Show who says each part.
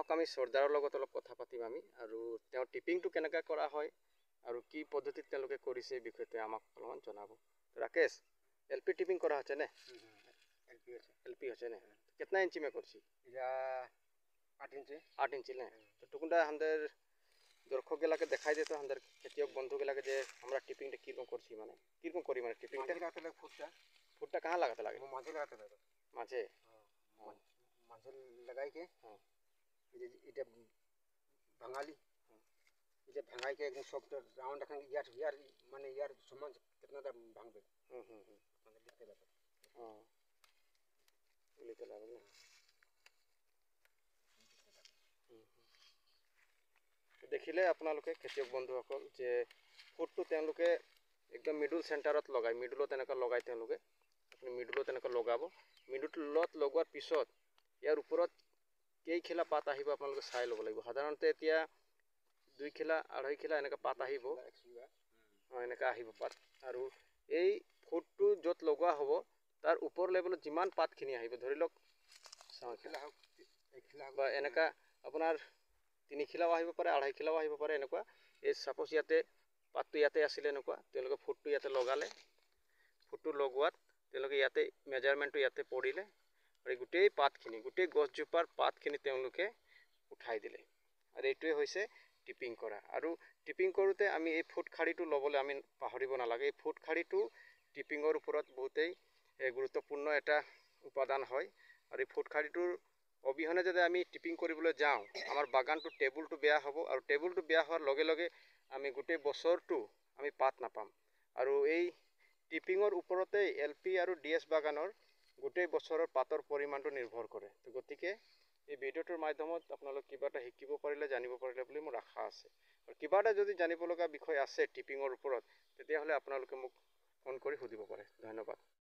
Speaker 1: আহক আমি চৰ্দাৰৰ লগত অলপ কথা পাতিম আমি আৰু তেওঁ টিপিংটো কেনেকৈ কৰা হয় আৰু কি পদ্ধতিত তেওঁলোকে কৰিছে এই বিষয়টো আমাক অলপমান জনাব। राकेश एलपी टिपिंग करा है ने एलपी है ने कितना इंची में करছি
Speaker 2: या 8 इंची
Speaker 1: ने तो टुकुंडा हमদের দর্শক গেলাকে দেখাই দিত আমাদের খেতিয়ক বন্ধু গেলাকে যে আমরা টিপিংটা কিরকম করছি মানে কিরকম করি মানে টিপিংটা
Speaker 2: লাগাতে লাগে
Speaker 1: ফুটটা कहां লাগাতে লাগে
Speaker 2: মাঝে লাগাতে লাগে
Speaker 1: মাঝে
Speaker 2: মাঝে লাগাই के এটা ভাঙালি এটা ভাঙাই के एकदम सॉफ्ट राउंड रखें यार माने यार समान कितना दा भांगबे মানে লিখতে লাগে
Speaker 1: লিখতে লাগে না দেখিলে আপোনালোকে খেতিয়ক বন্ধুসকল যে ফুটটো তেওঁলোকে একদম মিডল সেন্টাৰত লগাই মিডলত এনেকৈ লগাই তেওঁলোকে আপুনি মিডলত এনেকৈ লগাব মিডলত লগোৱাৰ পিছত ইয়াৰ ওপৰত কেই খিলা পাত আহিব আপোনালোকে চাই ল'ব লাগিব সাধাৰণতে এতিয়া 2 খিলা 2.5 খিলা এনেকৈ পাত আহিব এনেকৈ আহিব পাত আৰু এই ফুটটো য'ত লগোৱা হ'ব তাৰ ওপৰ লেভেলত যিমান পাতখিনি আহিব ধৰি লওক বা এনেকৈ আপোনাৰ 3 খিলাও আহিব পাৰে 2.5 খিলাও আহিব পাৰে এনেকুৱা এই সাপোজ ইয়াতে পাতটো ইয়াতে আছিল এনেকুৱা তেওঁলোকে ফুটটো ইয়াতে লগালে ফুটটো লগোৱাত তেওঁলোকে ইয়াতে মেজাৰমেণ্টটো ইয়াতে পৰিলে আৰু গোটেই পাতখিনি গোটেই গছজোপাৰ পাতখিনি তেওঁলোকে উঠাই দিলে আৰু এইটোৱে হৈছে টিপিং কৰা আৰু টিপিং কৰোঁতে আমি এই ফুট খাড়ীটো ল'বলৈ আমি পাহৰিব নালাগে এই ফুট খাড়ীটো টিপিঙৰ ওপৰত বহুতেই গুৰুত্বপূৰ্ণ এটা উপাদান হয় আৰু এই ফুট খাড়ীটোৰ অবিহনে যদি আমি টিপিং কৰিবলৈ যাওঁ আমাৰ বাগানটো টেবুলটো বেয়া হ'ব আৰু টেবুলটো বেয়া হোৱাৰ লগে লগে আমি গোটেই বছৰটো আমি পাত নাপাম আৰু এই টিপিঙৰ ওপৰতে এলপি আৰু ডিএছ বাগানৰ গোটেই বছৰৰ পাতৰ পৰিমাণটো নিৰ্ভৰ কৰে তো গতিকে এই ভিডিঅ'টোৰ মাধ্যমত আপোনালোকে কিবা এটা শিকিব পাৰিলে জানিব পাৰিলে বুলি মোৰ আশা আছে আৰু কিবা এটা যদি জানিব লগা বিষয় আছে টিপিঙৰ ওপৰত তেতিয়াহ'লে আপোনালোকে মোক ফোন কৰি সুধিব পাৰে ধন্যবাদ।